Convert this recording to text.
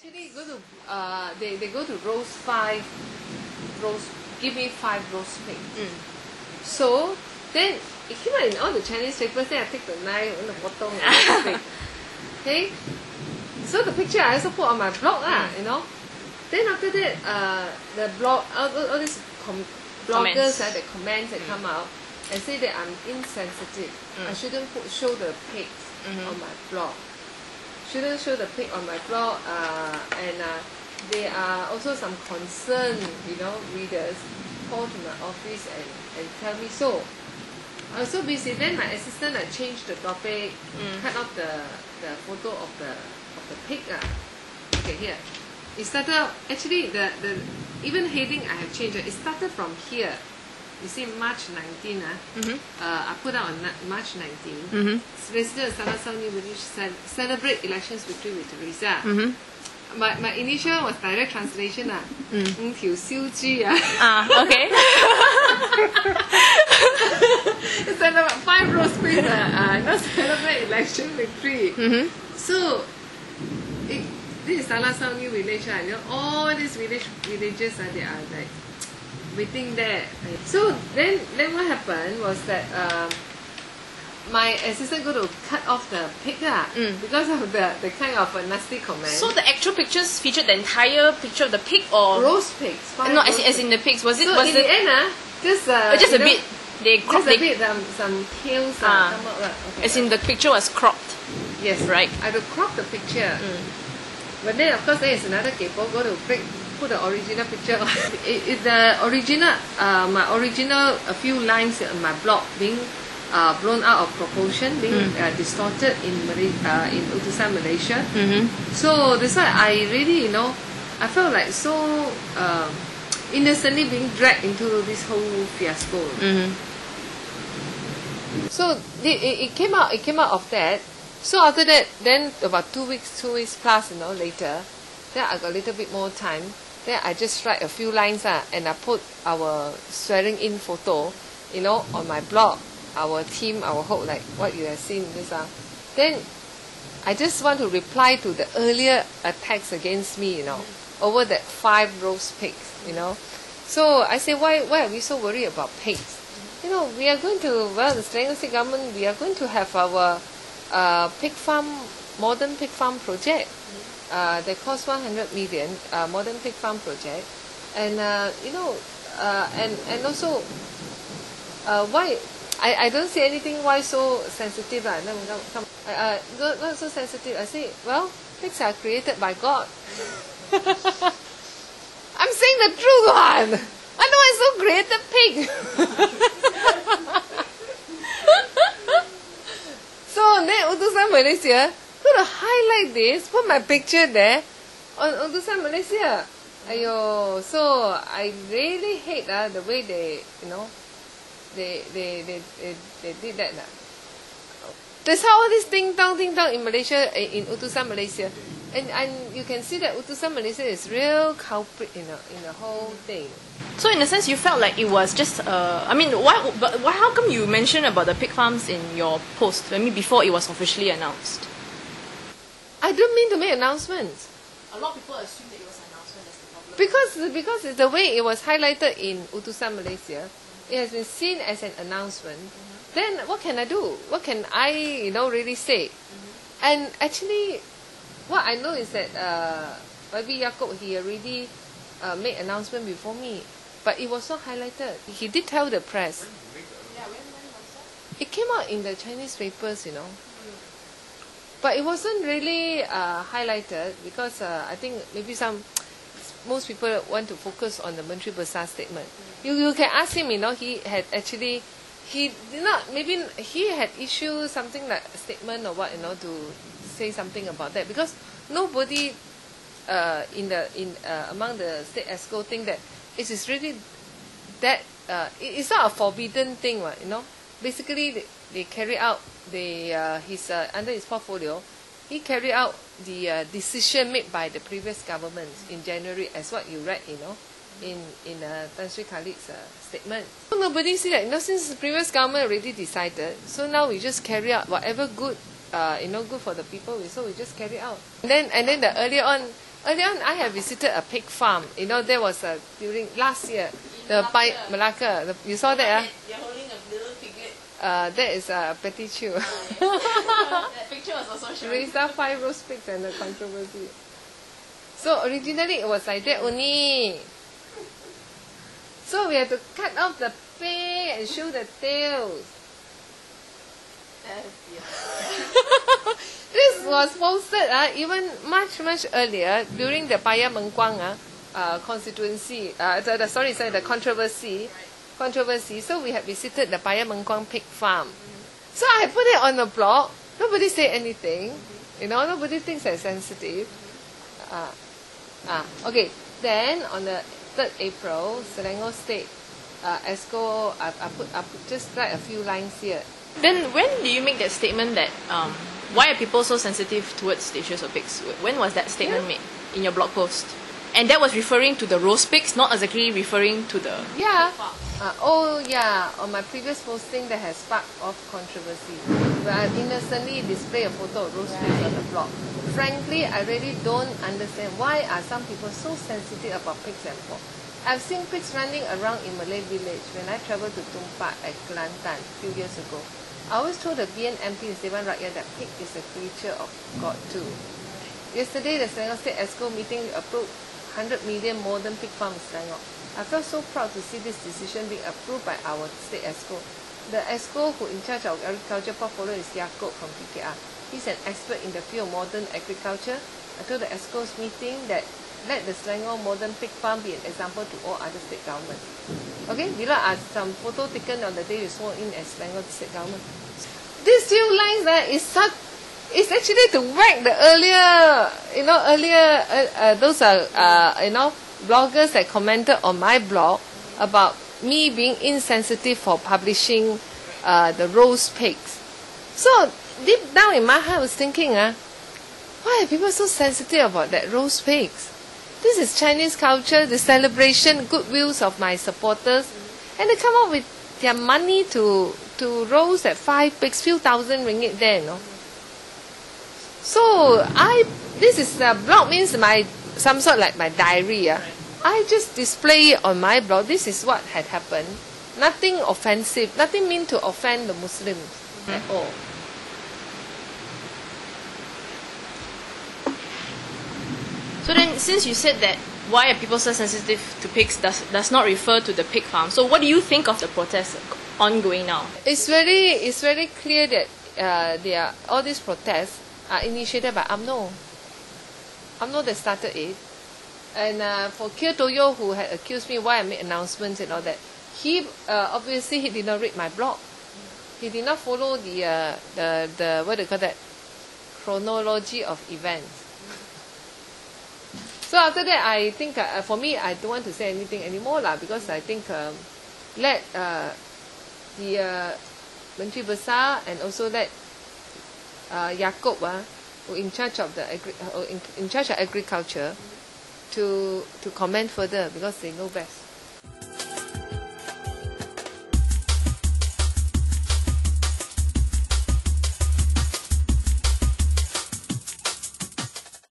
Actually, they go to give me 5 roast pig. So then it came out in all the Chinese papers. Then I take the knife and the bottom of the roast pig. Okay, so the picture I also put on my blog you know. Then after that, the blog, all these bloggers, the comments that come out and say that I'm insensitive. I shouldn't show the pigs on my blog. Shouldn't show the pig on my blog, and there are also some concerned, readers call to my office and tell me so. I was so busy. Then my assistant changed the topic, cut off the photo of the pig. Okay, here. It started actually the even heading I have changed. It started from here. You see March 19. I put out on March 19. Resident of Selangor Village celebrate elections victory with Teresa. My initial was direct translation. 5條燒豬 Okay. It's about 5 roast pigs. Not celebrate election victory. So this is Selangor New Village. All these villages they are like waiting there. So then what happened was that my assistant going to cut off the pig because of the kind of nasty comment. So the actual pictures featured the entire picture of the pig, or roast pigs? No, as in the pigs. Was it? So was in it? The end, just a bit. They cropped just a bit. Some tails come out. Okay, as in the picture was cropped. Yes, right. I had to crop the picture. But then of course there is another kaypoh go to put the original picture. The original, my original a few lines in my blog being blown out of proportion, being distorted in Utusan Malaysia. So that's why I really, I felt like so innocently being dragged into this whole fiasco. So it came out of that. So after that, then about 2 weeks plus, later, then I got a little bit more time. Then I just write a few lines and I put our swearing in photo, on my blog. Our team, our hope, like what you have seen this. Then I just want to reply to the earlier attacks against me, over that 5 roast pigs, So I say, why are we so worried about pigs? We are going to, the Selangor State government, we are going to have our pig farm, modern pig farm project. They cost 100 million, modern pig farm project. And, and also, why, I don't see anything why so sensitive. Not so sensitive. I say, well, pigs are created by God. I'm saying the truth one. Otherwise, who created pig? So then Utusan Malaysia going to highlight this, put my picture there on Utusan Malaysia. Ayo, so I really hate the way they, they did that. That's how all this ding dong in Malaysia, in Utusan Malaysia. And you can see that Utusan Malaysia is real culprit in the whole thing. So in a sense, you felt like it was just, why? How come you mentioned about the pig farms in your post? Before it was officially announced. I don't mean to make announcements. A lot of people assume that it was an announcement. That's the problem. Because it's the way it was highlighted in Utusan Malaysia, it has been seen as an announcement. Then what can I do? What can I, really say? And actually, what I know is that Babi Yaakob, he already made announcement before me, but it was not highlighted. He did tell the press. Yeah, when was that? It came out in the Chinese papers, But it wasn't really highlighted because I think maybe most people want to focus on the Menteri Besar statement. You can ask him, he had actually, he did not, maybe he had issued something like a statement or what, to say something about that, because nobody among the state ESCO think that it is really that it's not a forbidden thing, Basically, they carry out under his portfolio, he carried out the decision made by the previous government in January, as what you read, in Tan Sri Khalid's statement. So nobody see that, since the previous government already decided, so now we just carry out whatever good, good for the people. So we just carry out. And then the earlier on, earlier on, I have visited a pig farm. You know, there was during last year, Malacca. You saw that? You're holding a little piglet. That is Petit Chew. That picture was also shown. Teresa 5 roast pigs and the controversy. So originally it was like that only. So we had to cut off the pig and show the tails. This was posted even much earlier during the Paya Mengkuang constituency. The controversy. So we had visited the Paya Mengkuang pig farm. So I put it on the blog. Nobody said anything. You know, nobody thinks I'm sensitive. Okay. Then on the 3rd April, Selangor State ESCO. I put just write a few lines here. Then when do you make that statement that why are people so sensitive towards the issues of pigs? When was that statement made in your blog post? And that was referring to the roast pigs, not exactly referring to the... Yeah. On my previous posting that has sparked off controversy, where I innocently display a photo of roast pigs on the blog. Frankly, I really don't understand why are some people so sensitive about pigs and pork. I've seen pigs running around in Malay village when I travelled to Tumpak at Kelantan a few years ago. I always told the BNMP in Dewan Rakyat that pig is a creature of God too. Yesterday, the Selangor State ESCO meeting approved 100 million modern pig farm in Selangor. I felt so proud to see this decision being approved by our state ESCO. The ESCO who in charge of agriculture portfolio is Kok from PKR. He's an expert in the field of modern agriculture. I told the ESCO's meeting that let the Selangor modern pig farm be an example to all other state governments. Okay, below are some photo taken on the day you sworn in as Selangor state government. These few lines it's actually to whack the those are bloggers that commented on my blog about me being insensitive for publishing the roast pigs. So deep down in my heart I was thinking, why are people so sensitive about that roast pigs? This is Chinese culture, the celebration, goodwills of my supporters, and they come up with their money to roast at 5 pigs, few thousand ringgit there, you know. So this is the blog means some sort like my diary. I just display it on my blog. This is what had happened. Nothing offensive, nothing mean to offend the Muslims at all. So then, since you said that why are people so sensitive to pigs does not refer to the pig farm, so what do you think of the protests ongoing now? It's very clear that all these protests are initiated by UMNO. UMNO that started it. And for Kir Toyo, who had accused me why I made announcements and all that, he obviously he did not read my blog. He did not follow the what do you call that, chronology of events. So after that, I think for me, I don't want to say anything anymore because I think let the Menteri Besar and also let Yaakob, who in charge of in charge of agriculture, to comment further because they know best.